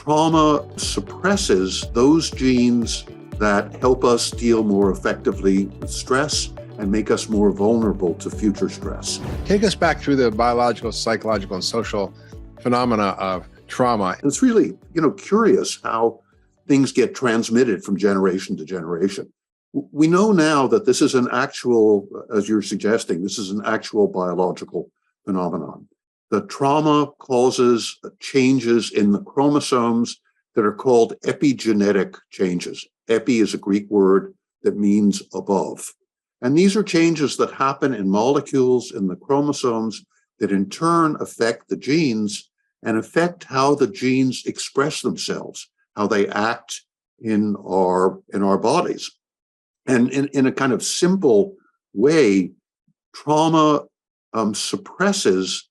trauma suppresses those genes that help us deal more effectively with stress and make us more vulnerable to future stress. Take us back through the biological, psychological, and social phenomena of trauma. It's really, curious how things get transmitted from generation to generation. We know now that this is an actual, as you're suggesting, this is an actual biological phenomenon. The trauma causes changes in the chromosomes that are called epigenetic changes. Epi is a Greek word that means above. And these are changes that happen in molecules in the chromosomes that in turn affect the genes and affect how the genes express themselves, how they act in our bodies. And in a kind of simple way, trauma suppresses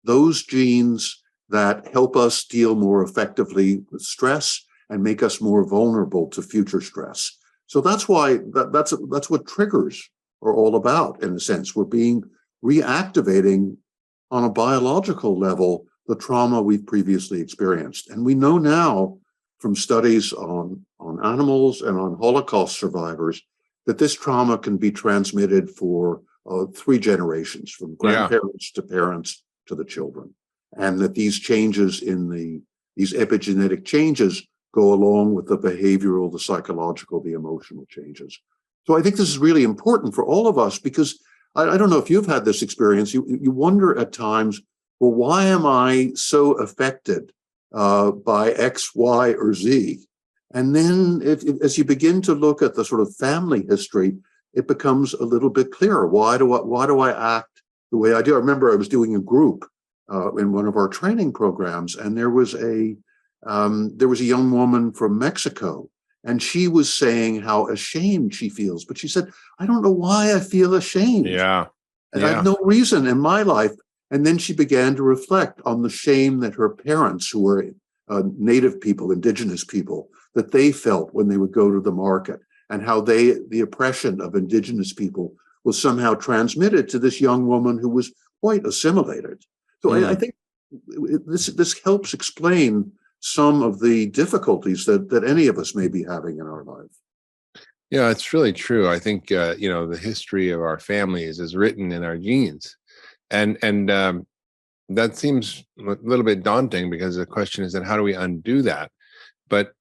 those genes that help us deal more effectively with stress and make us more vulnerable to future stress. So that's why that's what triggers are all about, in a sense. We're reactivating on a biological level the trauma we've previously experienced. And we know now from studies on animals and on Holocaust survivors that this trauma can be transmitted for 3 generations, from grandparents to parents to the children. And that these changes these epigenetic changes go along with the behavioral, the psychological, the emotional changes. So I think this is really important for all of us, because I don't know if you've had this experience. You wonder at times, well, why am I so affected by X, Y, or Z? And then as you begin to look at the sort of family history, it becomes a little bit clearer. Why do I act the way I do? I remember I was doing a group in one of our training programs, and there was a young woman from Mexico, and she was saying how ashamed she feels. But she said, I don't know why I feel ashamed. Yeah. And I have no reason in my life. And then she began to reflect on the shame that her parents, who were Native people, indigenous people, that they felt when they would go to the market, and how the oppression of indigenous people was somehow transmitted to this young woman who was quite assimilated. So I think this helps explain some of the difficulties that any of us may be having in our life. Yeah, it's really true. I think, the history of our families is written in our genes. And that seems a little bit daunting, because the question is, then how do we undo that? But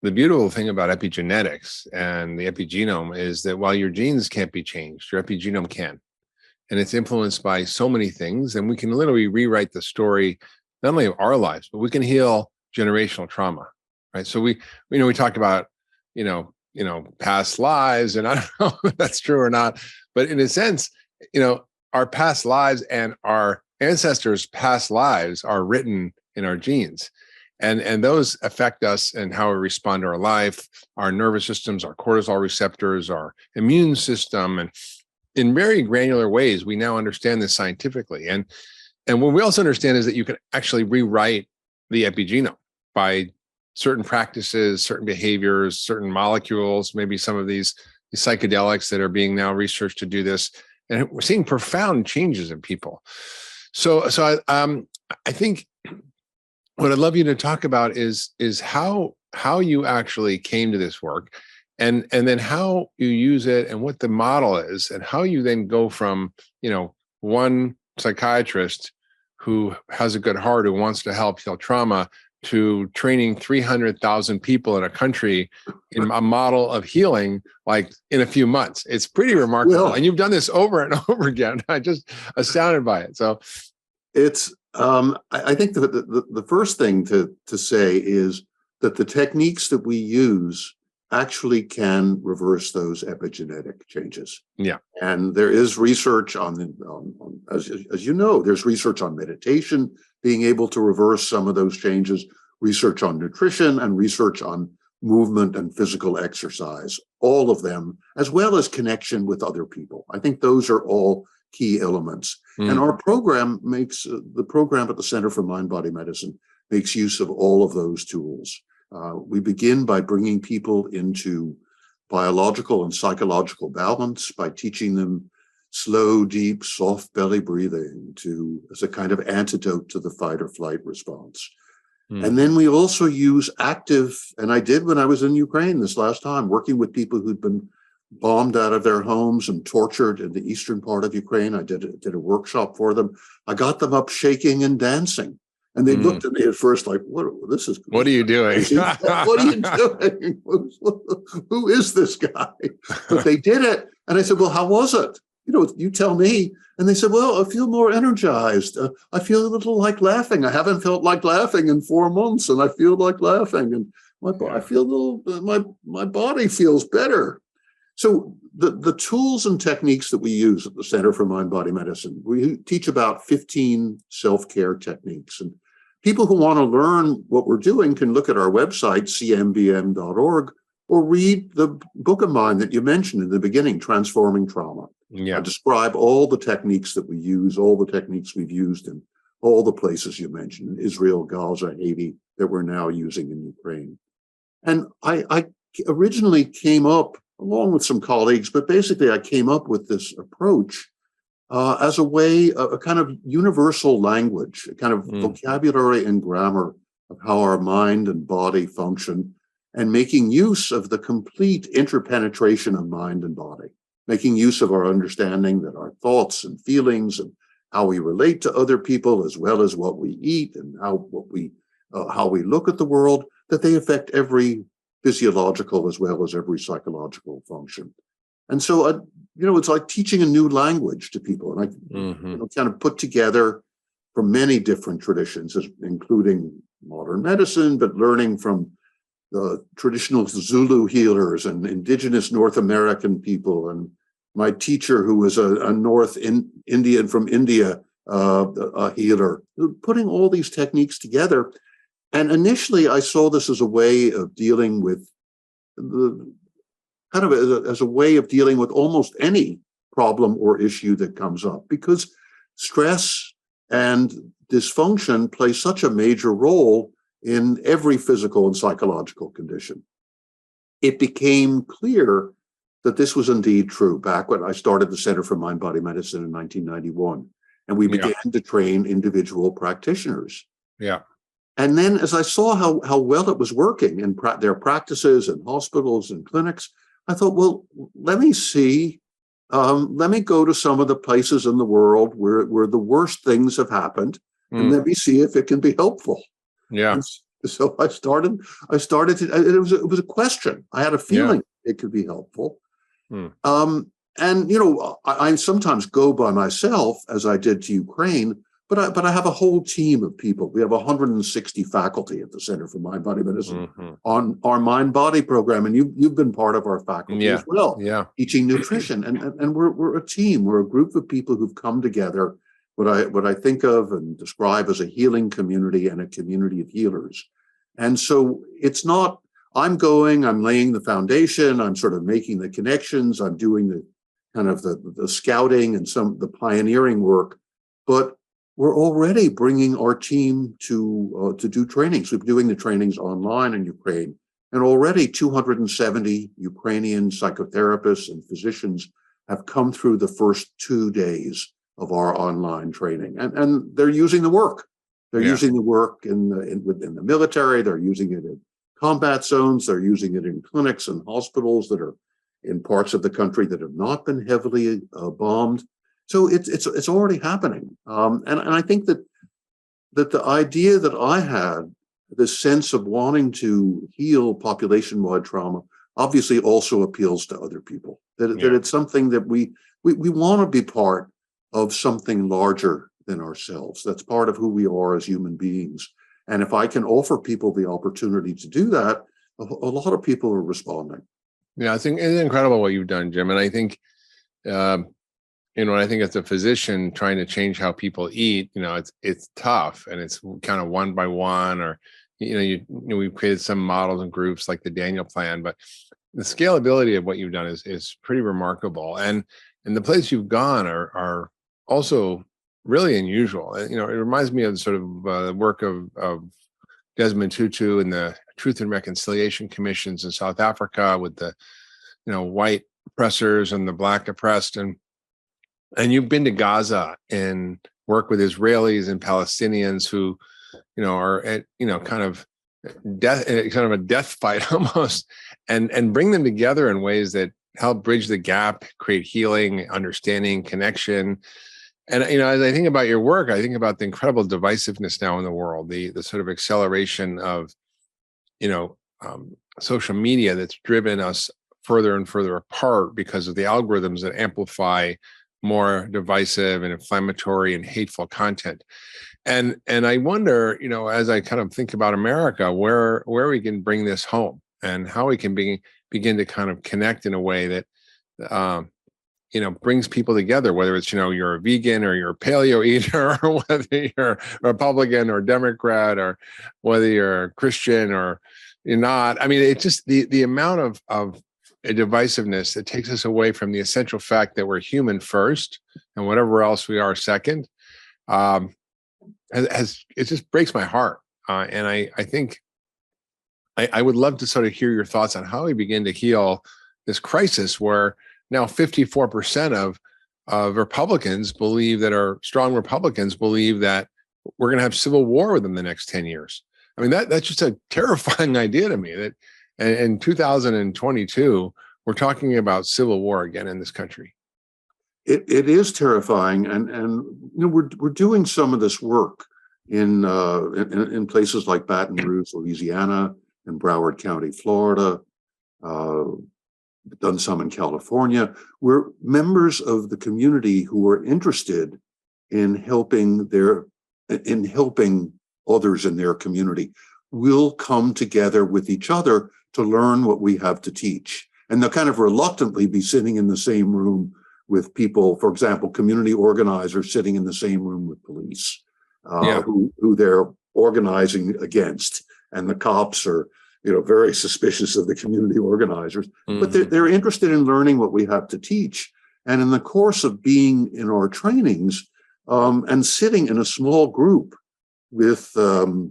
the beautiful thing about epigenetics and the epigenome is that while your genes can't be changed, your epigenome can. And it's influenced by so many things. And we can literally rewrite the story, not only of our lives, but we can heal generational trauma, right? So we talk about, past lives, and I don't know if that's true or not, but in a sense, our past lives and our ancestors' past lives are written in our genes. And those affect us and how we respond to our life, our nervous systems, our cortisol receptors, our immune system. And in very granular ways, we now understand this scientifically. And what we also understand is that you can actually rewrite the epigenome by certain practices, certain behaviors, certain molecules, maybe some of these psychedelics that are being now researched to do this. And we're seeing profound changes in people. So I think what I'd love you to talk about is how you actually came to this work, and then how you use it, and what the model is, and how you then go from, one psychiatrist who has a good heart, who wants to help heal trauma, to training 300,000 people in a country in a model of healing, like in a few months. It's pretty remarkable. Well, and you've done this over and over again. I'm just astounded by it. So it's, I think the first thing to say is that the techniques that we use actually can reverse those epigenetic changes. Yeah. And there is research as you know, there's research on meditation being able to reverse some of those changes, research on nutrition, and research on movement and physical exercise, all of them, as well as connection with other people. I think those are all key elements. And our program the program at the Center for Mind-Body Medicine makes use of all of those tools. We begin by bringing people into biological and psychological balance by teaching them slow, deep, soft belly breathing as a kind of antidote to the fight or flight response. And then we also use active, and I did when I was in Ukraine this last time, working with people who'd been bombed out of their homes and tortured in the eastern part of Ukraine. I did a workshop for them. I got them up shaking and dancing. And they looked at me at first like, what are you doing? What are you doing? Who is this guy? But they did it. And I said, well, how was it? You tell me. And they said, well, I feel more energized. I feel a little like laughing. I haven't felt like laughing in 4 months, and I feel like laughing. And I feel a little, my body feels better. So the tools and techniques that we use at the Center for Mind-Body Medicine, we teach about 15 self-care techniques. And people who want to learn what we're doing can look at our website, cmbm.org, or read the book of mine that you mentioned in the beginning, Transforming Trauma. Yeah. I describe all the techniques that we use, all the techniques we've used in all the places you mentioned, Israel, Gaza, Haiti, that we're now using in Ukraine. And I originally came up, along with some colleagues, but basically I came up with this approach as a way, a kind of universal language, a kind of vocabulary and grammar of how our mind and body function, and making use of the complete interpenetration of mind and body, making use of our understanding that our thoughts and feelings and how we relate to other people, as well as what we eat and how we look at the world, that they affect every physiological as well as every psychological function. And so, it's like teaching a new language to people. And I kind of put together from many different traditions, including modern medicine, but learning from the traditional Zulu healers and indigenous North American people, and my teacher, who was a North Indian from India, a healer, putting all these techniques together. And initially, I saw this as a way of dealing with as a way of dealing with almost any problem or issue that comes up, because stress and dysfunction play such a major role in every physical and psychological condition. It became clear that this was indeed true back when I started the Center for Mind-Body Medicine in 1991, and we began to train individual practitioners. Yeah. And then as I saw how well it was working in their practices and hospitals and clinics, I thought, well, let me see, let me go to some of the places in the world where the worst things have happened, and let me see if it can be helpful. Yeah. And so I started it was a question. I had a feeling it could be helpful. And I sometimes go by myself, as I did to Ukraine, but I have a whole team of people. We have 160 faculty at the Center for Mind-Body Medicine on our Mind-Body program, and you've been part of our faculty as well, teaching nutrition. And we're a team. We're a group of people who've come together, what I think of and describe as a healing community and a community of healers. And so it's not, I'm laying the foundation, I'm sort of making the connections, I'm doing the kind of the scouting and the pioneering work, but we're already bringing our team to do trainings. We're doing the trainings online in Ukraine, and already 270 Ukrainian psychotherapists and physicians have come through the first 2 days of our online training, and they're using the work. They're using the work in the military. They're using it in combat zones. They're using it in clinics and hospitals that are in parts of the country that have not been heavily bombed. So it's already happening. And I think that the idea that I had, this sense of wanting to heal population-wide trauma, obviously also appeals to other people. That it's something that we want to be part of something larger than ourselves. That's part of who we are as human beings. And if I can offer people the opportunity to do that, a lot of people are responding. Yeah, I think it's incredible what you've done, Jim. And I think, I think as a physician trying to change how people eat, it's tough, and it's kind of one by one, or, we've created some models and groups like the Daniel Plan, but the scalability of what you've done is pretty remarkable. And the places you've gone are also really unusual. It reminds me of sort of the work of Desmond Tutu and the Truth and Reconciliation Commissions in South Africa with the, white oppressors and the black oppressed. And you've been to Gaza and work with Israelis and Palestinians who are at, kind of death, kind of a death fight almost, and bring them together in ways that help bridge the gap, create healing, understanding, connection. And, as I think about your work, I think about the incredible divisiveness now in the world, the sort of acceleration of, social media that's driven us further and further apart because of the algorithms that amplify more divisive and inflammatory and hateful content. And I wonder, as I kind of think about America, where we can bring this home and how we can begin to kind of connect in a way that, brings people together, whether it's, you're a vegan or you're a paleo eater, or whether you're Republican or Democrat, or whether you're a Christian or you're not. I mean, it's just the amount of a divisiveness that takes us away from the essential fact that we're human first and whatever else we are second. It just breaks my heart. And I think I would love to sort of hear your thoughts on how we begin to heal this crisis where now 54% of Republicans are strong Republicans believe that we're going to have civil war within the next 10 years. I mean, that's just a terrifying idea to me that in 2022, we're talking about civil war again in this country. It is terrifying, and we're doing some of this work in places like Baton Rouge, Louisiana, and Broward County, Florida. Done some in California. We're members of the community who are interested in helping others in their community. We'll come together with each other to learn what we have to teach, and they'll kind of reluctantly be sitting in the same room with people, for example, community organizers sitting in the same room with police, who they're organizing against, and the cops are, very suspicious of the community organizers. Mm-hmm. But they're interested in learning what we have to teach. And in the course of being in our trainings and sitting in a small group with other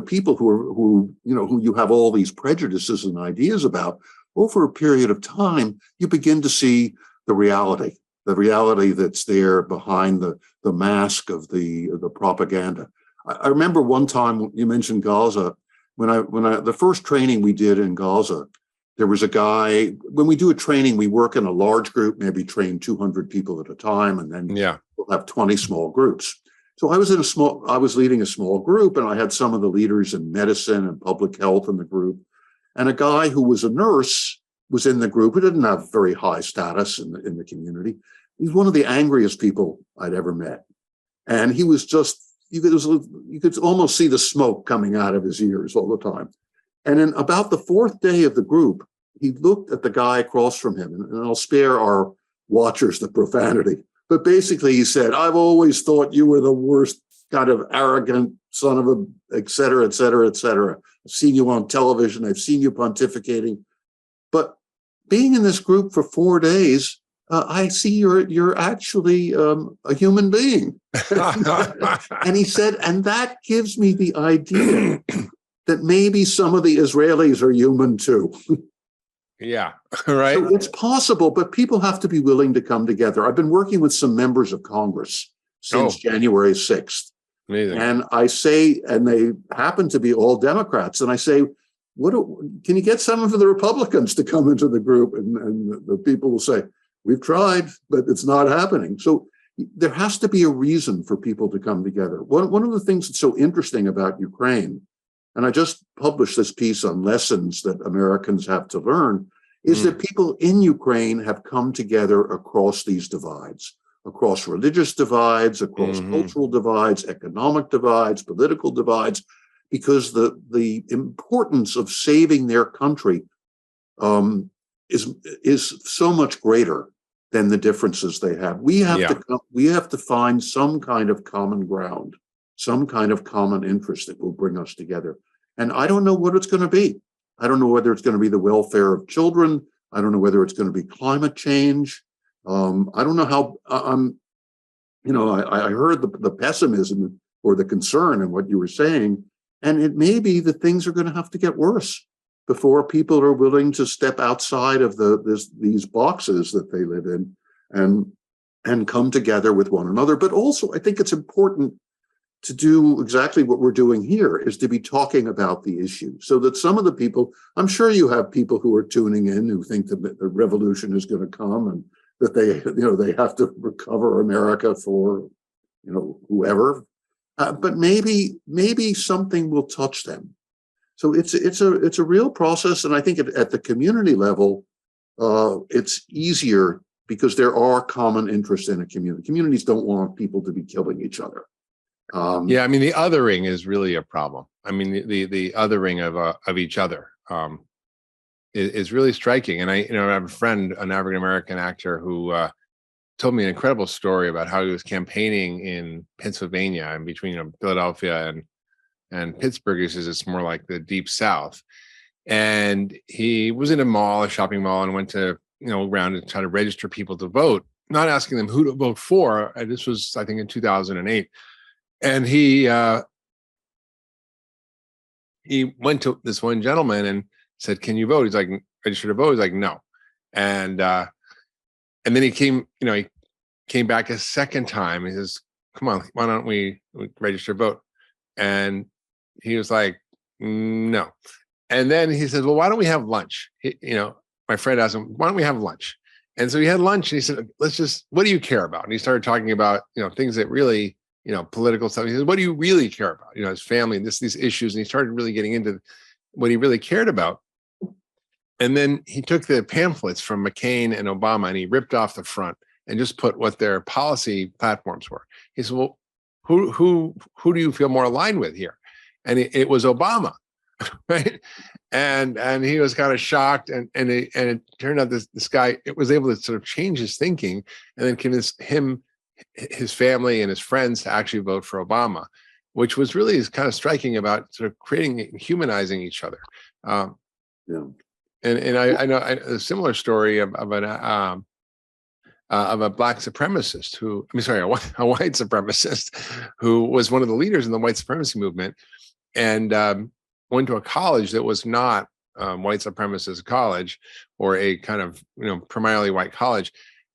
people who you have all these prejudices and ideas about, over a period of time, you begin to see the reality that's there behind the mask of the propaganda. I remember one time you mentioned Gaza. When the first training we did in Gaza, there was a guy. When we do a training, we work in a large group, maybe train 200 people at a time, and then we'll have 20 small groups. So I was leading a small group, and I had some of the leaders in medicine and public health in the group. And a guy who was a nurse was in the group who didn't have very high status in the community. He's one of the angriest people I'd ever met. And he was just, you could almost see the smoke coming out of his ears all the time. And in about the fourth day of the group, he looked at the guy across from him, and I'll spare our watchers the profanity, but basically he said, "I've always thought you were the worst kind of arrogant son of a, et cetera, et cetera, et cetera. I've seen you on television. I've seen you pontificating. But being in this group for 4 days, I see you're actually a human being." And he said, and that gives me the idea that maybe some of the Israelis are human too. Yeah, right. So it's possible, but people have to be willing to come together. I've been working with some members of Congress since January 6th. Amazing. And I say, and they happen to be all Democrats, and I say, can you get some of the Republicans to come into the group? And the people will say, "We've tried, but it's not happening." So there has to be a reason for people to come together. One of the things that's so interesting about Ukraine, and I just published this piece on lessons that Americans have to learn, is that people in Ukraine have come together across these divides, across religious divides, across cultural divides, economic divides, political divides, because the importance of saving their country is so much greater than the differences they have. We have to find some kind of common ground, some kind of common interest that will bring us together. And I don't know what it's going to be. I don't know whether it's going to be the welfare of children. I don't know whether it's going to be climate change. I don't know how. I heard the pessimism or the concern in what you were saying, and it may be that things are going to have to get worse before people are willing to step outside of these boxes that they live in and come together with one another. But also, I think it's important to do exactly what we're doing here, is to be talking about the issue, so that some of the people, I'm sure you have people who are tuning in who think that the revolution is going to come and that they have to recover America for, whoever. But maybe something will touch them. So it's a real process, and I think at the community level, it's easier because there are common interests in a community. Communities don't want people to be killing each other. Yeah, I mean, the othering is really a problem. I mean, the othering of each other is really striking. And I have a friend, an African American actor, who told me an incredible story about how he was campaigning in Pennsylvania, and between Philadelphia and Pittsburgh. He says it's more like the deep South. And he was in a shopping mall, and went to around to try to register people to vote, not asking them who to vote for. And this was, I think, in 2008. And he went to this one gentleman and said, "Can you vote?" He's like, "Register to vote?" He's like, "No." And then he came back a second time. He says, "Come on, why don't we register to vote?" And he was like, "No." And then he said, "Well, why don't we have lunch?" My friend asked him, "Why don't we have lunch?" And so he had lunch, and he said, "What do you care about?" And he started talking about, things that really, political stuff. He says, "What do you really care about?" His family and these issues. And he started really getting into what he really cared about. And then he took the pamphlets from McCain and Obama, and he ripped off the front and just put what their policy platforms were. He said, "Well, who do you feel more aligned with here?" And it was Obama, right? And he was kind of shocked, and it turned out this guy, it was able to sort of change his thinking, and then convince him, his family, and his friends to actually vote for Obama, which was really kind of striking about sort of humanizing each other. Yeah. And I know a similar story of a black supremacist a white supremacist who was one of the leaders in the white supremacy movement, and went to a college that was not white supremacist college, or a kind of primarily white college,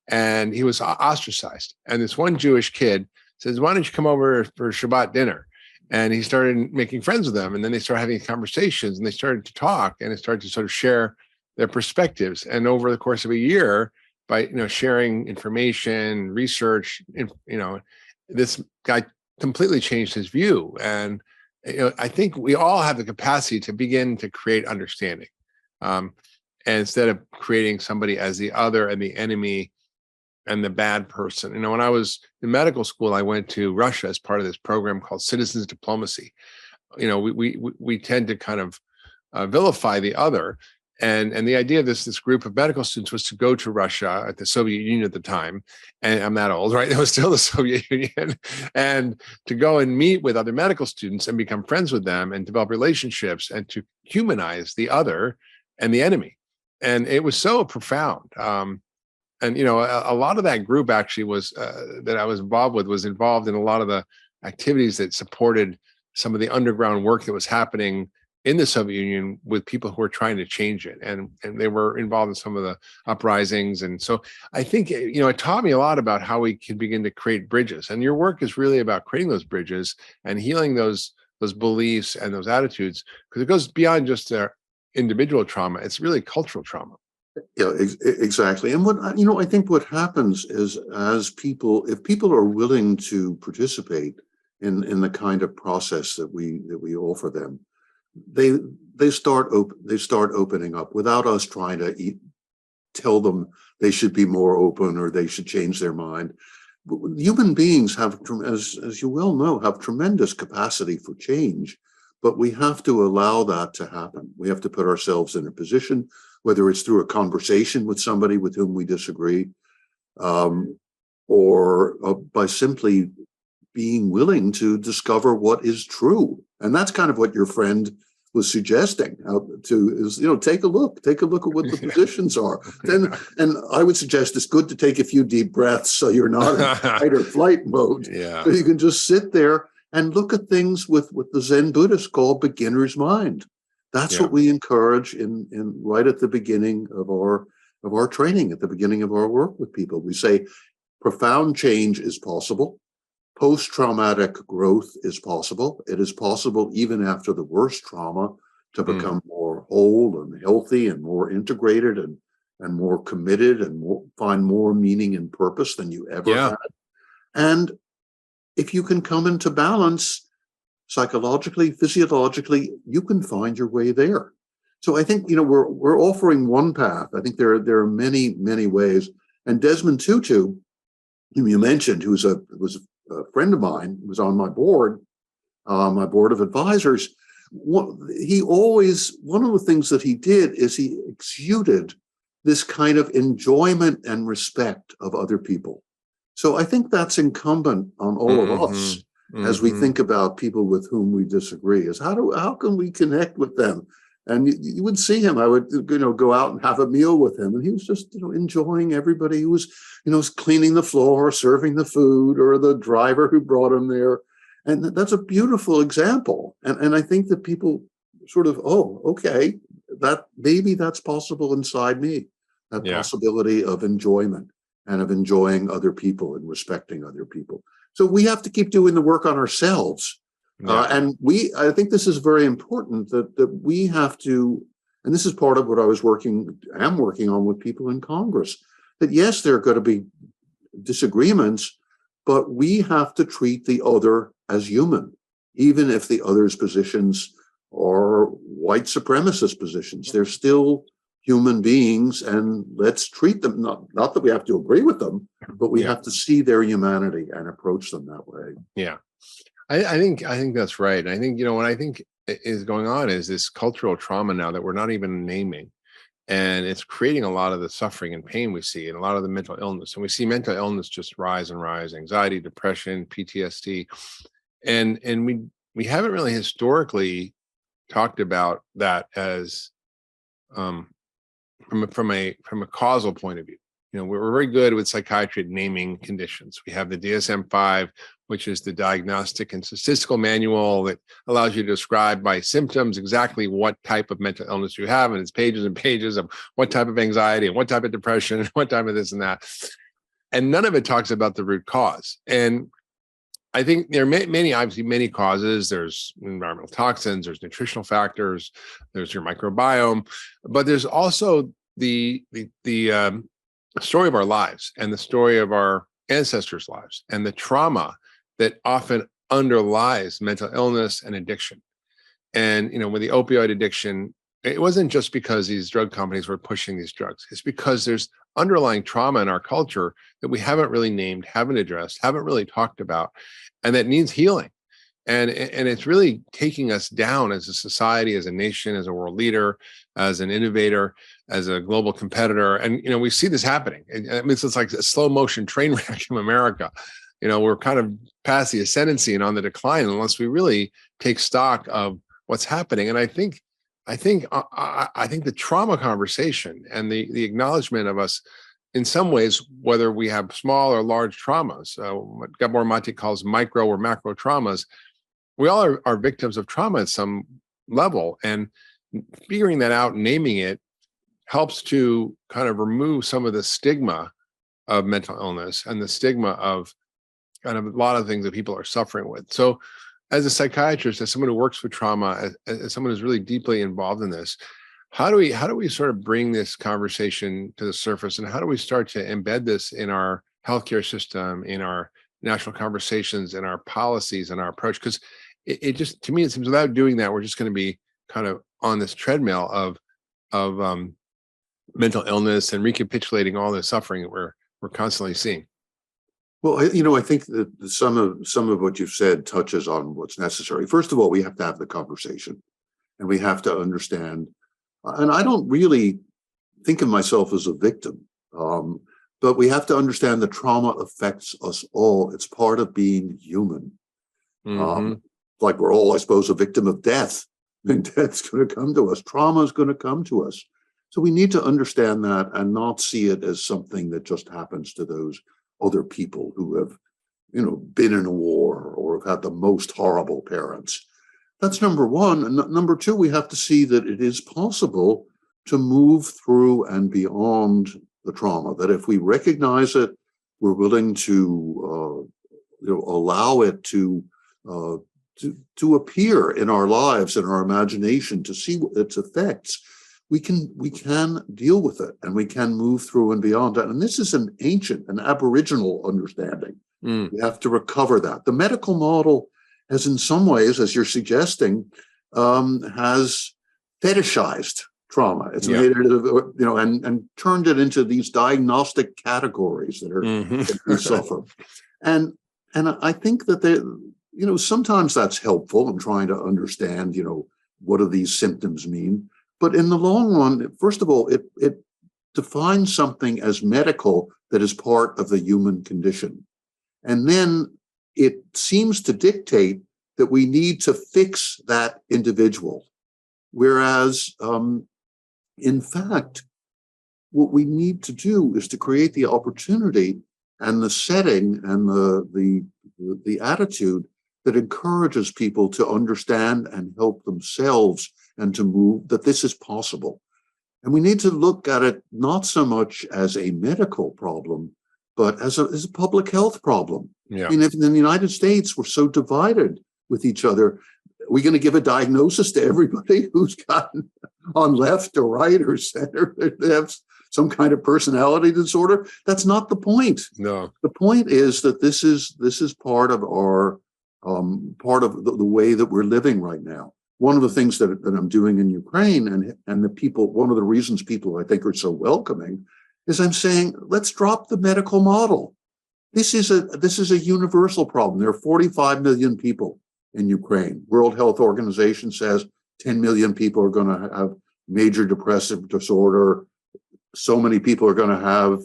and he was ostracized. And this one Jewish kid says, "Why don't you come over for Shabbat dinner?" And he started making friends with them, and then they started having conversations, and they started to talk, and it started to sort of share their perspectives. And over the course of a year, by sharing information, research, this guy completely changed his view. And I think we all have the capacity to begin to create understanding, and instead of creating somebody as the other and the enemy and the bad person. When I was in medical school, I went to Russia as part of this program called Citizens Diplomacy. We tend to kind of vilify the other. And the idea of this group of medical students was to go to Russia, at the Soviet Union at the time, and I'm that old, right? It was still the Soviet Union, and to go and meet with other medical students and become friends with them and develop relationships and to humanize the other and the enemy. And it was so profound. And a lot of that group actually was that I was involved with, was involved in a lot of the activities that supported some of the underground work that was happening in the Soviet Union with people who were trying to change it. And they were involved in some of the uprisings. And so I think, it taught me a lot about how we can begin to create bridges. And your work is really about creating those bridges and healing those beliefs and those attitudes, because it goes beyond just their individual trauma. It's really cultural trauma. Yeah, exactly. And I think what happens is, if people are willing to participate in the kind of process that we offer them, they start opening up without us trying to tell them they should be more open or they should change their mind. Human beings have, as you well know, have tremendous capacity for change, but we have to allow that to happen. We have to put ourselves in a position, whether it's through a conversation with somebody with whom we disagree, or by simply being willing to discover what is true. And that's kind of what your friend was suggesting, take a look at what the positions are. And I would suggest it's good to take a few deep breaths so you're not in fight or flight mode. Yeah. So you can just sit there and look at things with what the Zen Buddhists call beginner's mind. That's what we encourage in right at the beginning of our training, at the beginning of our work with people. We say profound change is possible. post-traumatic growth is possible. It is possible even after the worst trauma to become more whole and healthy and more integrated and more committed and find more meaning and purpose than you ever had. And if you can come into balance psychologically, physiologically, you can find your way there. So I think, we're offering one path. I think there are many, many ways. And Desmond Tutu, whom you mentioned, who was a friend of mine, was on my board of advisors. One of the things that he did is he exuded this kind of enjoyment and respect of other people. So I think that's incumbent on all of us as we think about people with whom we disagree, is how can we connect with them? And you would see him. I would, go out and have a meal with him, and he was just, enjoying everybody who was, cleaning the floor, serving the food, or the driver who brought him there. And that's a beautiful example. And I think that people sort of, okay, that maybe that's possible inside me, that possibility of enjoyment and of enjoying other people and respecting other people. So we have to keep doing the work on ourselves. And I think this is very important that we have to, and this is part of what I am working on with people in Congress, that yes, there are going to be disagreements, but we have to treat the other as human, even if the other's positions are white supremacist positions. They're still human beings, and let's treat them, not that we have to agree with them, but we have to see their humanity and approach them that way. Yeah. I think that's right. I think, what I think is going on is this cultural trauma now that we're not even naming. And it's creating a lot of the suffering and pain we see, and a lot of the mental illness. And we see mental illness just rise and rise: anxiety, depression, PTSD. And we haven't really historically talked about that as from a causal point of view. We're very good with psychiatry at naming conditions. We have the DSM-5, which is the Diagnostic and Statistical Manual that allows you to describe by symptoms exactly what type of mental illness you have, and it's pages and pages of what type of anxiety and what type of depression and what type of this and that. And none of it talks about the root cause. And I think there are many causes. There's environmental toxins, there's nutritional factors, there's your microbiome, but there's also the story of our lives and the story of our ancestors' lives and the trauma that often underlies mental illness and addiction. And, with the opioid addiction, it wasn't just because these drug companies were pushing these drugs. It's because there's underlying trauma in our culture that we haven't really named, haven't addressed, haven't really talked about, and that needs healing. And it's really taking us down as a society, as a nation, as a world leader, as an innovator, as a global competitor. And, we see this happening. It's like a slow motion train wreck in America. We're kind of past the ascendancy and on the decline unless we really take stock of what's happening. And I think the trauma conversation and the acknowledgement of us, in some ways, whether we have small or large traumas, what Gabor Mate calls micro or macro traumas, we all are victims of trauma at some level. And figuring that out, naming it, helps to kind of remove some of the stigma of mental illness and the stigma of kind of a lot of things that people are suffering with. So as a psychiatrist, as someone who works with trauma, as someone who's really deeply involved in this, how do we sort of bring this conversation to the surface, and how do we start to embed this in our healthcare system, in our national conversations, in our policies, and our approach? Because it just, to me, it seems without doing that, we're just going to be kind of on this treadmill of mental illness and recapitulating all the suffering that we're constantly seeing. Well, I think that some of what you've said touches on what's necessary. First of all, we have to have the conversation, and we have to understand. And I don't really think of myself as a victim, but we have to understand that trauma affects us all. It's part of being human. Like we're all, I suppose, a victim of death. And death's going to come to us. Trauma is going to come to us. So we need to understand that and not see it as something that just happens to those other people who have, been in a war or have had the most horrible parents. That's number one. And number two, we have to see that it is possible to move through and beyond the trauma, that if we recognize it, we're willing to allow it to appear in our lives, in our imagination, to see its effects, we can deal with it, and we can move through and beyond that. And this is an ancient, an aboriginal understanding. We have to recover that. The medical model has, in some ways, as you're suggesting, has fetishized trauma. It's made it, and turned it into these diagnostic categories that are that we suffer. And I think that sometimes that's helpful in trying to understand, what do these symptoms mean? But in the long run, first of all, it defines something as medical that is part of the human condition. And then it seems to dictate that we need to fix that individual. Whereas, in fact, what we need to do is to create the opportunity and the setting and the attitude that encourages people to understand and help themselves and to move, that this is possible. And we need to look at it not so much as a medical problem, but as a public health problem. Yeah. I mean, if in the United States we're so divided with each other, are we going to give a diagnosis to everybody who's gotten on left or right or center? They have some kind of personality disorder. That's not the point. No. The point is that this is part of our part of the way that we're living right now. One of the things that I'm doing in Ukraine and the people, one of the reasons people I think are so welcoming is I'm saying, let's drop the medical model. This is a universal problem. There are 45 million people in Ukraine. World Health Organization says 10 million people are going to have major depressive disorder. So many people are going to have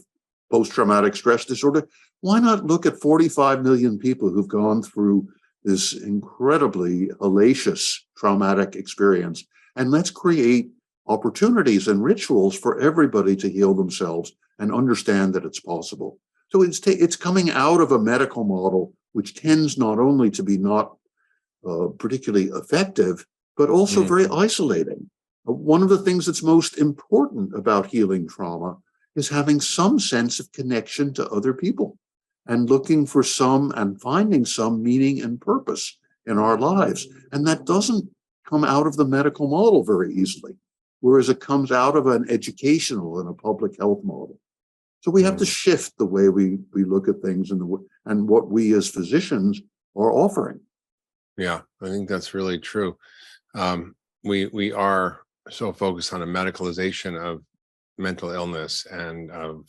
post-traumatic stress disorder. Why not look at 45 million people who've gone through this incredibly hellacious traumatic experience, and let's create opportunities and rituals for everybody to heal themselves and understand that it's possible. So it's coming out of a medical model, which tends not only to be not particularly effective, but also very isolating. One of the things that's most important about healing trauma is having some sense of connection to other people and looking for some and finding some meaning and purpose in our lives. And that doesn't come out of the medical model very easily, whereas it comes out of an educational and a public health model. So we have to shift the way we look at things and what we as physicians are offering. Yeah, I think that's really true. We are so focused on a medicalization of mental illness and of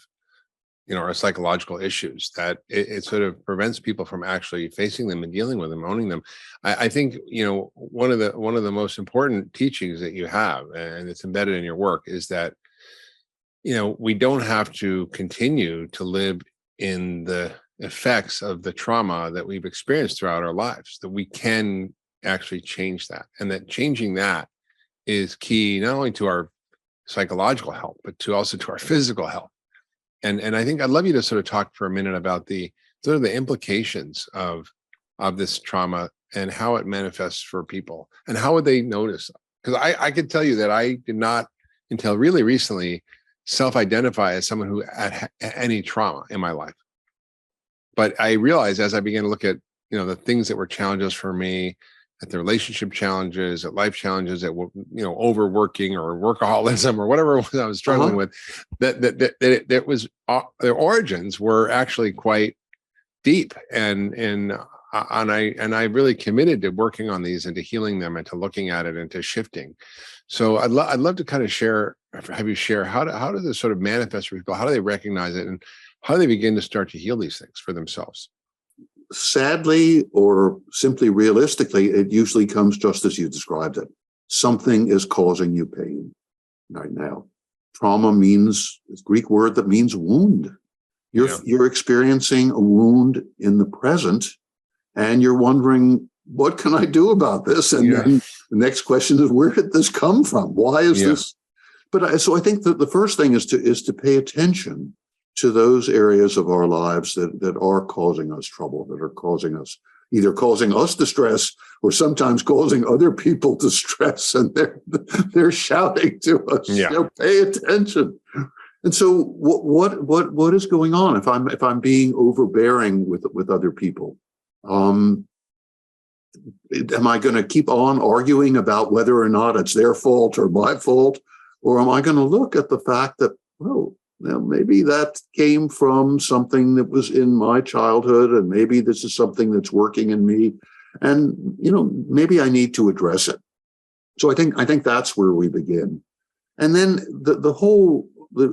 our psychological issues that it sort of prevents people from actually facing them and dealing with them, owning them. I think one of the most important teachings that you have, and it's embedded in your work, is that we don't have to continue to live in the effects of the trauma that we've experienced throughout our lives, that we can actually change that, and that changing that is key not only to our psychological health, but also to our physical health. And I think I'd love you to sort of talk for a minute about the sort of the implications of this trauma and how it manifests for people, and how would they notice? Because I could tell you that I did not, until really recently, self-identify as someone who had any trauma in my life. But I realized as I began to look at the things that were challenges for me, at the relationship challenges, at life challenges, at overworking or workaholism or whatever it was I was struggling with, that was their origins were actually quite deep, and I really committed to working on these and to healing them and to looking at it and to shifting. So I'd love to kind of have you share how does this sort of manifest for people? How do they recognize it, and how do they begin to start to heal these things for themselves? Sadly, or simply realistically, it usually comes just as you described it. Something is causing you pain right now. Trauma means, it's a Greek word that means wound. You're experiencing a wound in the present, and you're wondering, what can I do about this? And then the next question is, where did this come from? Why is this? But so I think that the first thing is to pay attention to those areas of our lives that are causing us trouble, that are either causing us distress or sometimes causing other people distress, and they're shouting to us, pay attention. And so what is going on if I'm being overbearing with other people? Am I going to keep on arguing about whether or not it's their fault or my fault? Or am I going to look at the fact that, well, maybe that came from something that was in my childhood, and maybe this is something that's working in me, and maybe I need to address it. So I think that's where we begin. And then the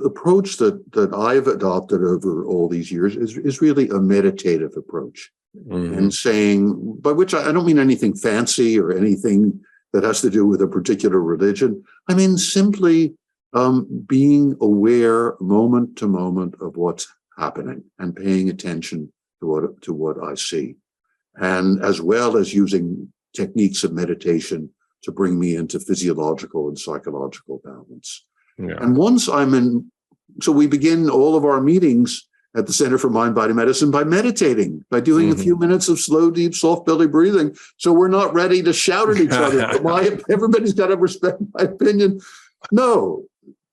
approach that I've adopted over all these years is really a meditative approach. Mm-hmm. And saying, by which I don't mean anything fancy or anything that has to do with a particular religion. I mean simply being aware moment to moment of what's happening and paying attention to what I see, and as well as using techniques of meditation to bring me into physiological and psychological balance. Yeah. And once I'm in, so we begin all of our meetings at the Center for Mind-Body Medicine by meditating, by doing a few minutes of slow, deep, soft belly breathing. So we're not ready to shout at each other. Everybody's got to respect my opinion. No,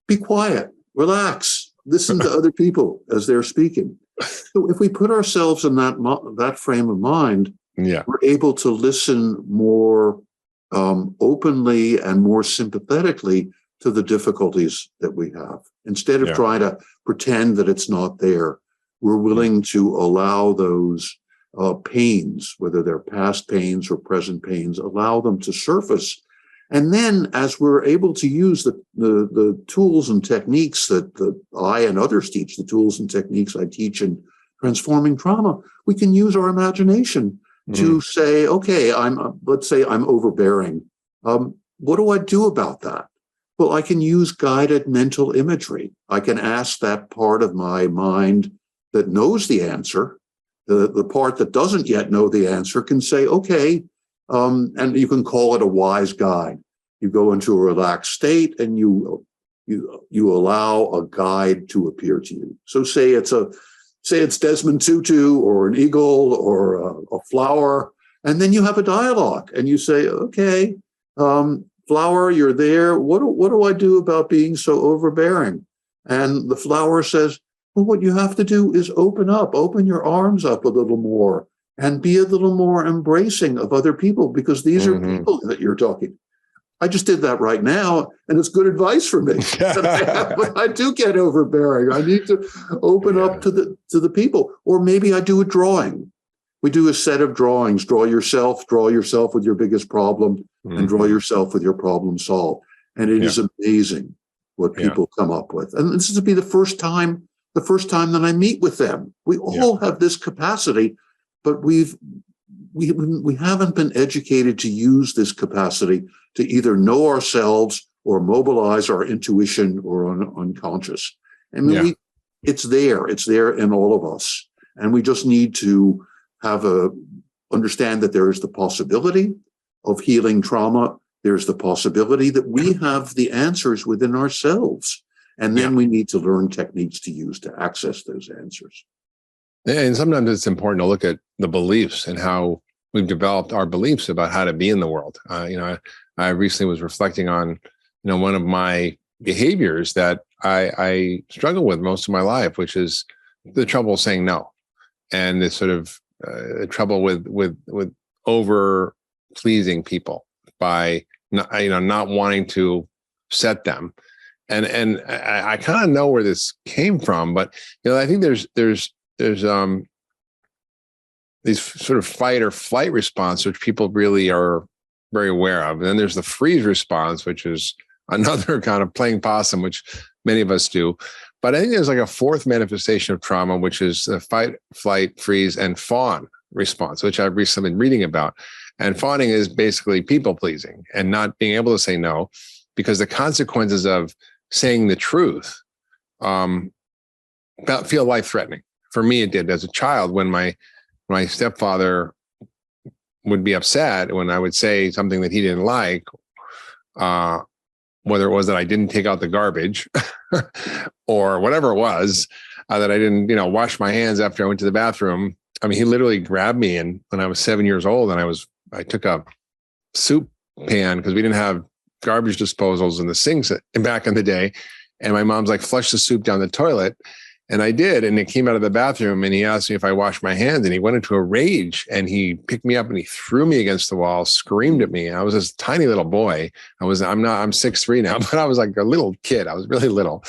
be quiet, relax, listen to other people as they're speaking. So if we put ourselves in that frame of mind, we're able to listen more openly and more sympathetically to the difficulties that we have. Instead of trying to pretend that it's not there, we're willing to allow those pains, whether they're past pains or present pains, allow them to surface. And then as we're able to use the tools and techniques that I and others teach, the tools and techniques I teach in transforming trauma, we can use our imagination to say, okay, let's say I'm overbearing. What do I do about that? Well, I can use guided mental imagery. I can ask that part of my mind that knows the answer. The part that doesn't yet know the answer can say, okay, and you can call it a wise guide. You go into a relaxed state and you allow a guide to appear to you. So say it's Desmond Tutu or an eagle or a flower, and then you have a dialogue and you say, okay, flower, you're there. What do I do about being so overbearing? And the flower says, well, what you have to do is open your arms up a little more and be a little more embracing of other people, because these are people that you're talking. I just did that right now, and it's good advice for me. But I do get overbearing. I need to open up to the people. Or maybe I do a drawing. We do a set of drawings. Draw yourself with your biggest problem, and draw yourself with your problem solved. And it is amazing what people come up with. And this is to be the first time that I meet with them. We all have this capacity, but we haven't been educated to use this capacity to either know ourselves or mobilize our intuition or unconscious. I mean, it's there in all of us. And we just need to understand that there is the possibility of healing trauma. There's the possibility that we have the answers within ourselves. And then we need to learn techniques to use to access those answers. And sometimes it's important to look at the beliefs and how we've developed our beliefs about how to be in the world. I recently was reflecting on, one of my behaviors that I struggle with most of my life, which is the trouble saying no, and this sort of trouble with over pleasing people by not wanting to upset them. And I kind of know where this came from, but I think there's these sort of fight or flight response, which people really are very aware of. And then there's the freeze response, which is another kind of playing possum, which many of us do. But I think there's like a fourth manifestation of trauma, which is the fight, flight, freeze, and fawn response, which I've recently been reading about. And fawning is basically people pleasing and not being able to say no, because the consequences of saying the truth feel life-threatening. For me, it did as a child when my stepfather would be upset when I would say something that he didn't like, whether it was that I didn't take out the garbage or whatever it was, that I didn't, wash my hands after I went to the bathroom. I mean, he literally grabbed me, and when I was 7 years old, and I took a soup pan because we didn't have garbage disposals in the sinks back in the day. And my mom's like, flush the soup down the toilet. And I did. And he came out of the bathroom and he asked me if I washed my hands, and he went into a rage and he picked me up and he threw me against the wall, screamed at me. And I was this tiny little boy. I'm 6'3" now, but I was like a little kid. I was really little.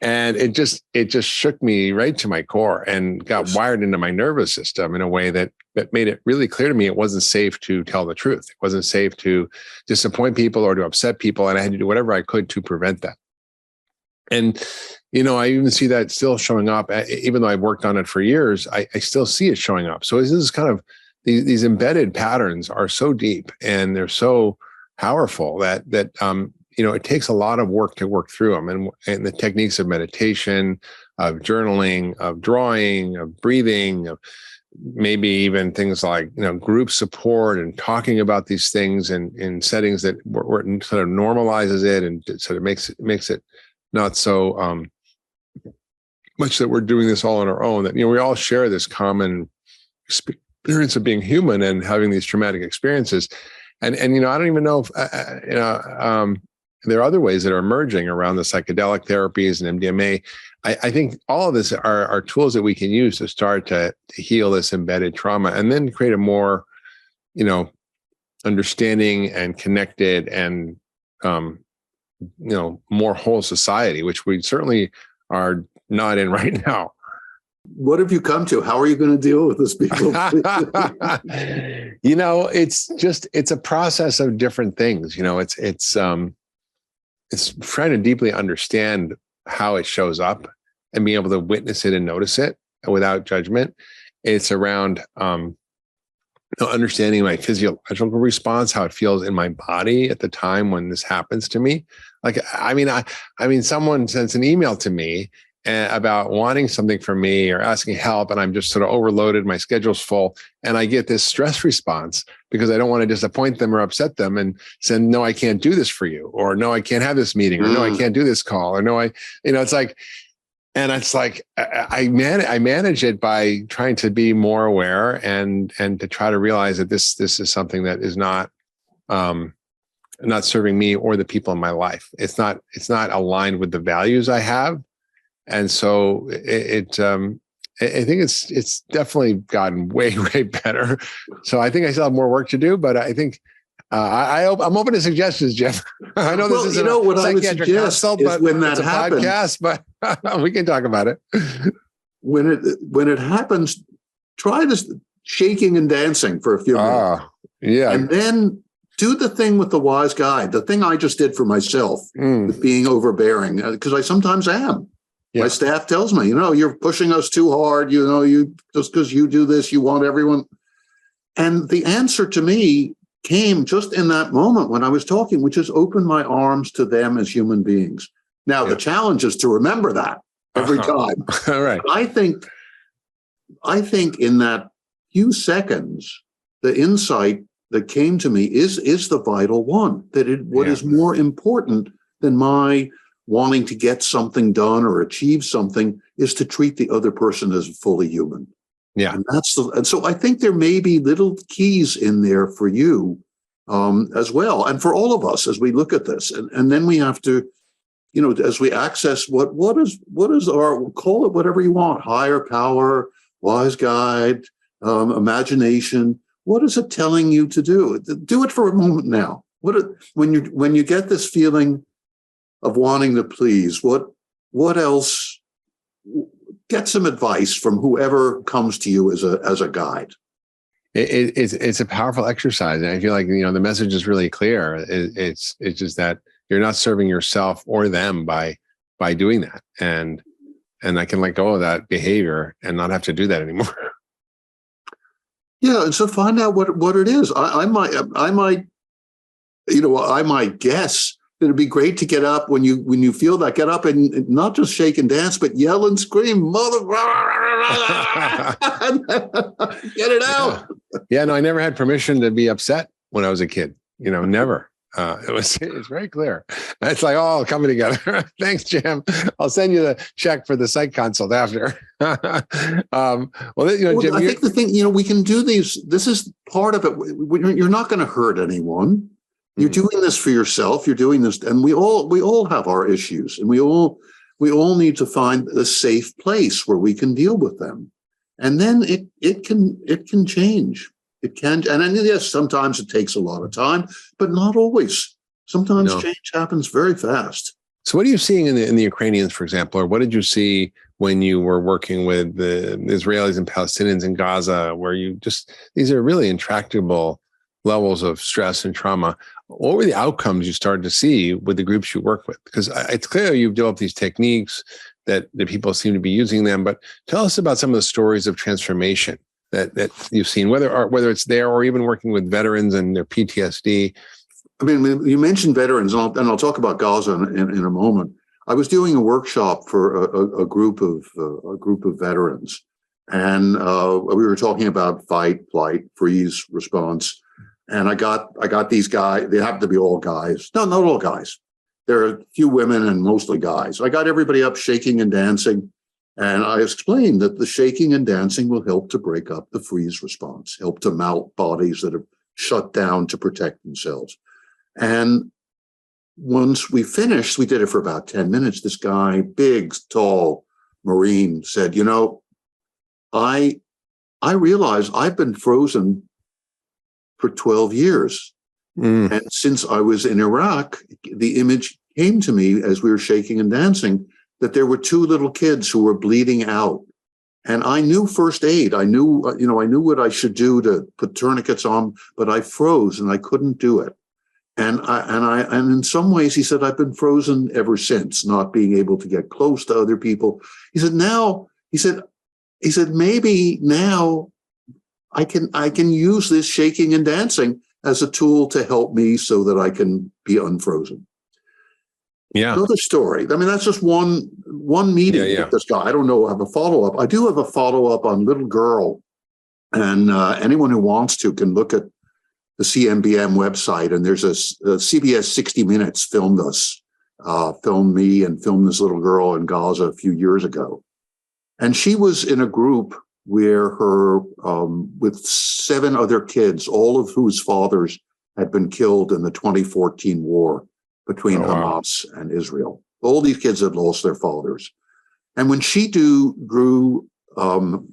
And it just shook me right to my core and got wired into my nervous system in a way that made it really clear to me it wasn't safe to tell the truth. It wasn't safe to disappoint people or to upset people. And I had to do whatever I could to prevent that. And, I even see that still showing up, even though I've worked on it for years, I still see it showing up. So this is kind of, these embedded patterns are so deep and they're so powerful that it takes a lot of work to work through them. And the techniques of meditation, of journaling, of drawing, of breathing, of maybe even things like, group support and talking about these things in settings that where it sort of normalizes it and sort of makes it not so much that we're doing this all on our own, that, we all share this common experience of being human and having these traumatic experiences. And I don't even know if, there are other ways that are emerging around the psychedelic therapies and MDMA. I think all of this are tools that we can use to start to heal this embedded trauma and then create a more, understanding and connected and, more whole society, which we certainly are not in right now. What have you come to? How are you going to deal with this, people? It's a process of different things. It's trying to deeply understand how it shows up and being able to witness it and notice it without judgment. It's around understanding my physiological response, how it feels in my body at the time when this happens to me. Like, someone sends an email to me about wanting something from me or asking help, and I'm just sort of overloaded, my schedule's full, and I get this stress response because I don't want to disappoint them or upset them and say, no, I can't do this for you, or no, I can't have this meeting, or no, I can't do this call, or no, it's like, and it's like, I manage it by trying to be more aware and to try to realize that this is something that is not serving me or the people in my life. It's not aligned with the values I have. And so I think it's definitely gotten way, way better. So I think I still have more work to do, but I think I'm open to suggestions, Jeff. I know this isn't a psychiatric consult, but when that happens, podcast, but we can talk about it. When it happens, try this shaking and dancing for a few minutes. Yeah. And then do the thing with the wise guide, the thing I just did for myself with being overbearing, because I sometimes am. Yeah. My staff tells me, you're pushing us too hard. You just because you do this, you want everyone. And the answer to me came just in that moment when I was talking, which is open my arms to them as human beings. Now, the challenge is to remember that every time. All right. I think in that few seconds, the insight that came to me is the vital one, that what is more important than my wanting to get something done or achieve something is to treat the other person as fully human. Yeah. And so I think there may be little keys in there for you as well. And for all of us, as we look at this, and then we have to, as we access what is our, call it whatever you want, higher power, wise guide, imagination. What is it telling you to do? Do it for a moment now. When you get this feeling of wanting to please, what else? Get some advice from whoever comes to you as a guide. It's a powerful exercise, and I feel like the message is really clear. It's just that you're not serving yourself or them by doing that, and I can let go of that behavior and not have to do that anymore. Yeah, and so find out what it is. I might guess that it'd be great to get up when you feel that. Get up and not just shake and dance, but yell and scream, mother, get it out. Yeah, no, I never had permission to be upset when I was a kid. Never. It's very clear. It's like, coming together. Thanks, Jim. I'll send you the check for the psych consult after. Jim, I think the thing, we can do these. This is part of it. You're not going to hurt anyone. You're doing this for yourself. You're doing this, and we all have our issues, and we all We all need to find a safe place where we can deal with them. And then it can change. It can, and yes, sometimes it takes a lot of time, but not always. Sometimes change happens very fast. So what are you seeing in the Ukrainians, for example, or what did you see when you were working with the Israelis and Palestinians in Gaza, where these are really intractable levels of stress and trauma? What were the outcomes you started to see with the groups you work with? Because it's clear you've developed these techniques that the people seem to be using them, but tell us about some of the stories of transformation that you've seen, whether it's there or even working with veterans and their PTSD. I mean, you mentioned veterans, and I'll talk about Gaza in a moment. I was doing a workshop for a group of veterans, and we were talking about fight, flight, freeze, response. And I got these guys. They happen to be all guys. No, not all guys. There are a few women and mostly guys. I got everybody up shaking and dancing, and I explained that the shaking and dancing will help to break up the freeze response, help to melt bodies that have shut down to protect themselves. And once we finished, we did it for about 10 minutes. This guy, big, tall Marine, said, I realize I've been frozen for 12 years. And since I was in Iraq, the image came to me as we were shaking and dancing that there were two little kids who were bleeding out. And I knew first aid. I knew what I should do to put tourniquets on, but I froze and I couldn't do it. And in some ways, he said, I've been frozen ever since, not being able to get close to other people. He said, maybe now I can use this shaking and dancing as a tool to help me so that I can be unfrozen. Yeah. Another story. I mean, that's just one meeting with this guy. I don't know. I have a follow-up. I do have a follow-up on Little Girl. And anyone who wants to can look at the CMBM website. And there's a CBS 60 Minutes filmed me and filmed this little girl in Gaza a few years ago. And she was in a group where her, with 7 other kids, all of whose fathers had been killed in the 2014 war between Hamas and Israel. All these kids had lost their fathers. And when she grew in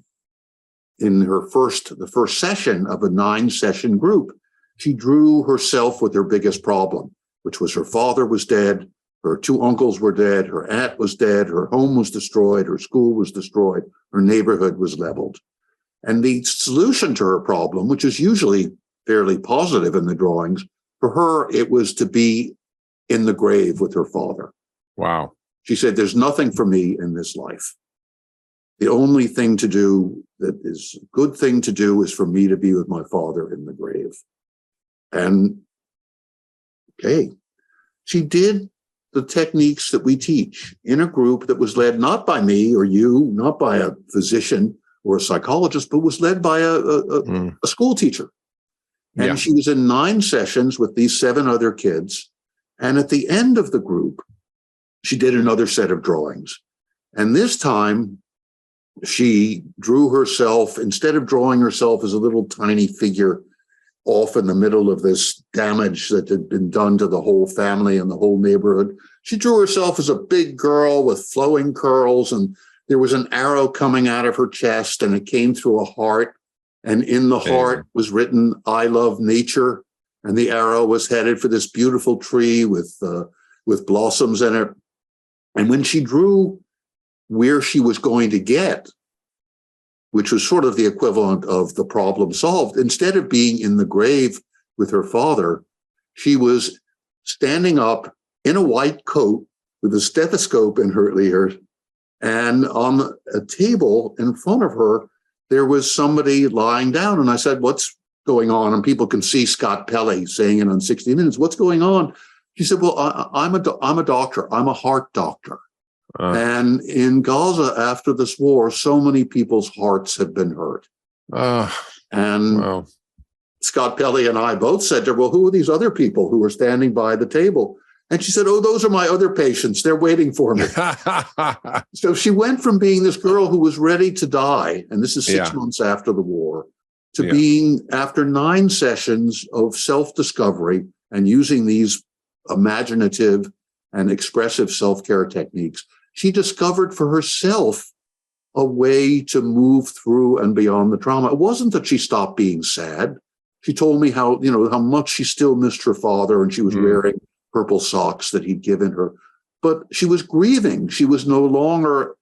the first session of a 9-session group, she drew herself with her biggest problem, which was her father was dead, her 2 uncles were dead, her aunt was dead, her home was destroyed, her school was destroyed, her neighborhood was leveled. And the solution to her problem, which is usually fairly positive in the drawings, for her, it was to be in the grave with her father. Wow. She said, there's nothing for me in this life. The only thing to do that is a good thing to do is for me to be with my father in the grave. And she did the techniques that we teach in a group that was led not by me or you, not by a physician or a psychologist, but was led by a school teacher. And she was in 9 sessions with these 7 other kids. And at the end of the group, she did another set of drawings. And this time she drew herself, instead of drawing herself as a little tiny figure off in the middle of this damage that had been done to the whole family and the whole neighborhood, she drew herself as a big girl with flowing curls, and there was an arrow coming out of her chest, and it came through a heart, and in the heart was written, I love nature, and the arrow was headed for this beautiful tree with blossoms in it. And when she drew where she was going to get, which was sort of the equivalent of the problem solved, instead of being in the grave with her father, she was standing up in a white coat with a stethoscope in her ear. And on a table in front of her, there was somebody lying down. And I said, what's going on? And people can see Scott Pelley saying it on 60 Minutes. What's going on? She said, well, I'm a doctor. I'm a heart doctor. And in Gaza, after this war, so many people's hearts have been hurt. Scott Pelley and I both said to her, well, who are these other people who are standing by the table? And she said, oh, those are my other patients. They're waiting for me. So she went from being this girl who was ready to die, and this is 6 months after the war, to being, after 9 sessions of self-discovery and using these imaginative and expressive self-care techniques, she discovered for herself a way to move through and beyond the trauma. It wasn't that she stopped being sad. She told me how much she still missed her father, and she was wearing purple socks that he'd given her. But she was grieving. She was no longer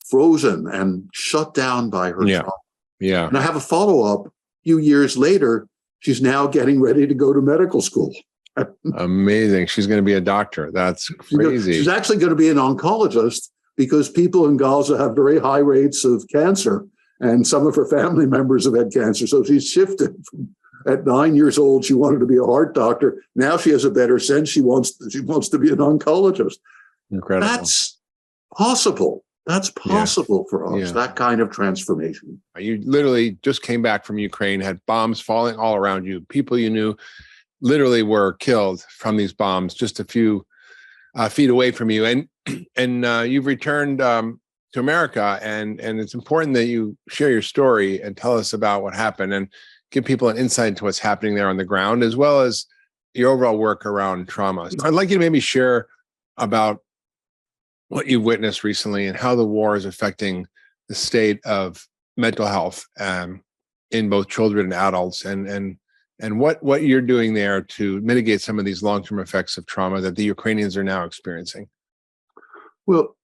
frozen and shut down by her trauma. Yeah. And I have a follow-up. A few years later, she's now getting ready to go to medical school. Amazing. She's going to be a doctor. That's crazy. She's actually going to be an oncologist, because people in Gaza have very high rates of cancer, and some of her family members have had cancer. So she's shifted from, at 9 years old, she wanted to be a heart doctor. Now she has a better sense. She wants to be an oncologist. Incredible. That's possible. That's possible for us, that kind of transformation. You literally just came back from Ukraine, had bombs falling all around you. People you knew literally were killed from these bombs just a few feet away from you. And you've returned to America, and it's important that you share your story and tell us about what happened and give people an insight into what's happening there on the ground, as well as your overall work around trauma. So I'd like you to maybe share about what you've witnessed recently and how the war is affecting the state of mental health in both children and adults, and what you're doing there to mitigate some of these long-term effects of trauma that the Ukrainians are now experiencing. Well,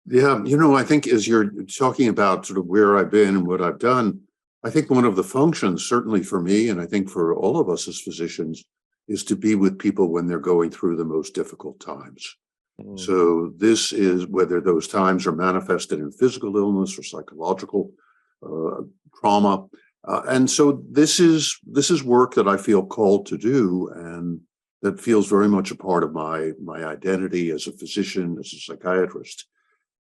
yeah, I think as you're talking about sort of where I've been and what I've done, I think one of the functions, certainly for me, and I think for all of us as physicians, is to be with people when they're going through the most difficult times. So this is whether those times are manifested in physical illness or psychological trauma. And so this is work that I feel called to do, and that feels very much a part of my identity as a physician, as a psychiatrist.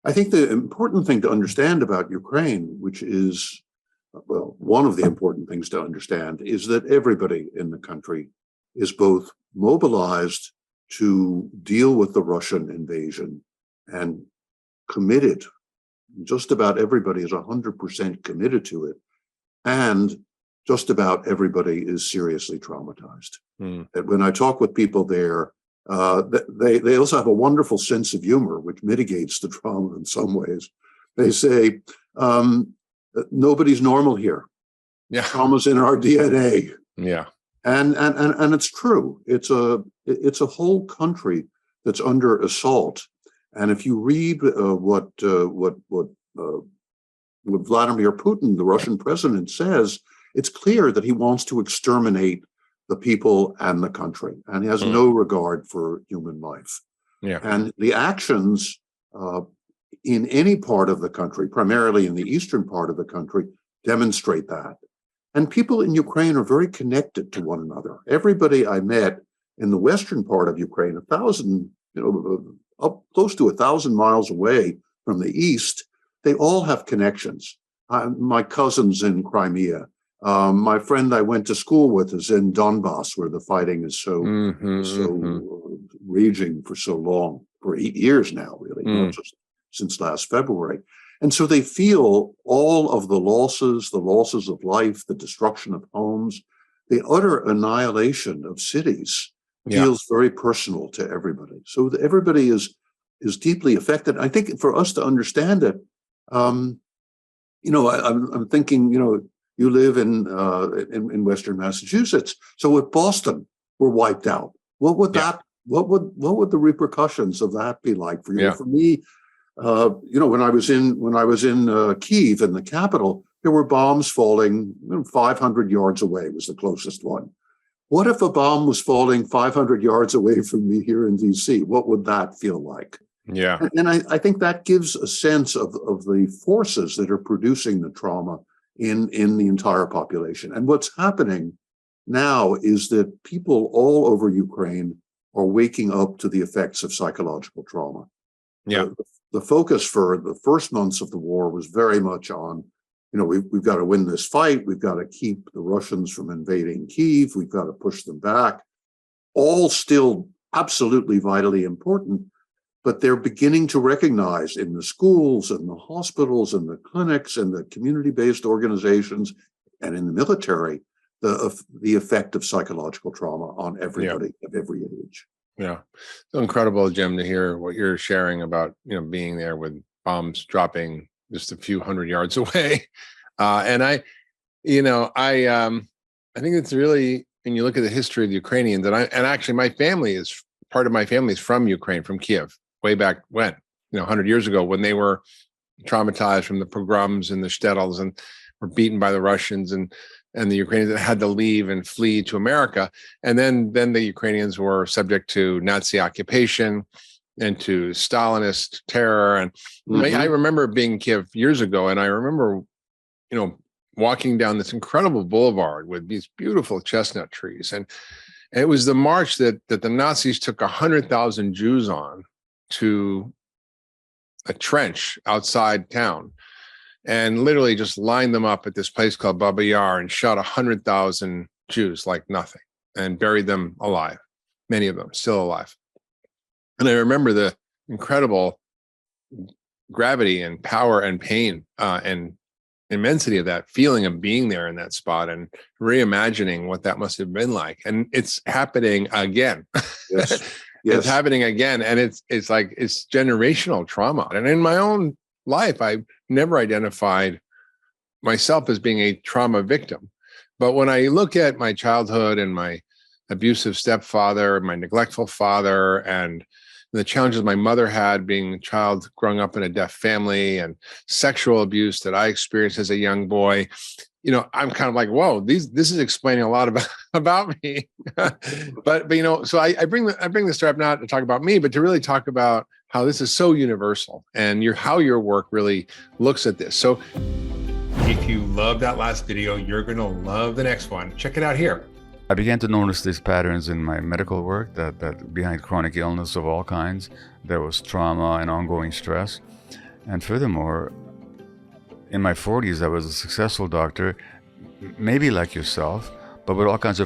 I think the important thing to understand about Ukraine, which is, well, one of the important things to understand, is that everybody in the country is both mobilized to deal with the Russian invasion and committed. Just about everybody is 100% committed to it. And just about everybody is seriously traumatized. And when I talk with people there, they also have a wonderful sense of humor, which mitigates the trauma in some ways. They say, nobody's normal here. Yeah. Trauma's in our DNA. Yeah. And it's true. It's a whole country that's under assault. And if you read what Vladimir Putin, the Russian president, says, it's clear that he wants to exterminate the people and the country, and he has no regard for human life. Yeah. And the actions in any part of the country, primarily in the eastern part of the country, demonstrate that. And people in Ukraine are very connected to one another. Everybody I met in the western part of Ukraine, up close to 1,000 miles away from the east, they all have connections. My cousins in Crimea, my friend I went to school with is in Donbass, where the fighting is so raging for so long, for 8 years now, really, not just since last February. And so they feel all of the losses of life, the destruction of homes, the utter annihilation of cities feels very personal to everybody. So everybody is deeply affected. I think for us to understand it, I'm thinking, you live in Western Massachusetts. So if Boston were wiped out, what would the repercussions of that be like for you? For me, when I was in Kyiv, in the capital, there were bombs falling 500 yards away was the closest one. What if a bomb was falling 500 yards away from me here in DC? What would that feel like? Yeah. And I think that gives a sense of the forces that are producing the trauma in the entire population. And what's happening now is that people all over Ukraine are waking up to the effects of psychological trauma. Yeah. The focus for the first months of the war was very much on, we've got to win this fight. We've got to keep the Russians from invading Kyiv. We've got to push them back. All still absolutely vitally important, but they're beginning to recognize in the schools and the hospitals and the clinics and the community-based organizations and in the military, the effect of psychological trauma on everybody of every age. Yeah. So incredible, Jim, to hear what you're sharing about, being there with bombs dropping just a few hundred yards away. And I think it's really, when you look at the history of the Ukrainians, and actually part of my family is from Ukraine, from Kiev, way back when, 100 years ago, when they were traumatized from the pogroms and the shtetls and were beaten by the Russians, and the Ukrainians had to leave and flee to America. And then the Ukrainians were subject to Nazi occupation and to Stalinist terror. And I remember being in Kiev years ago, and I remember, walking down this incredible boulevard with these beautiful chestnut trees. And it was the march that the Nazis took 100,000 Jews on to a trench outside town, and literally just lined them up at this place called Baba Yar and shot 100,000 Jews like nothing and buried them alive, many of them still alive. And I remember the incredible gravity and power and pain and immensity of that feeling of being there in that spot, and reimagining what that must have been like. And it's happening again. Yes. It's happening again. And it's like, it's generational trauma. And in my own life, I've never identified myself as being a trauma victim. But when I look at my childhood and my abusive stepfather, my neglectful father, and the challenges my mother had being a child growing up in a deaf family, and sexual abuse that I experienced as a young boy, I'm kind of like, whoa, this is explaining a lot about me. but so I bring the story up not to talk about me, but to really talk about how this is so universal, and how your work really looks at this. So if you love that last video, you're going to love the next one. Check it out here. I began to notice these patterns in my medical work, that behind chronic illness of all kinds, there was trauma and ongoing stress. And furthermore, in my 40s, I was a successful doctor, maybe like yourself, but with all kinds of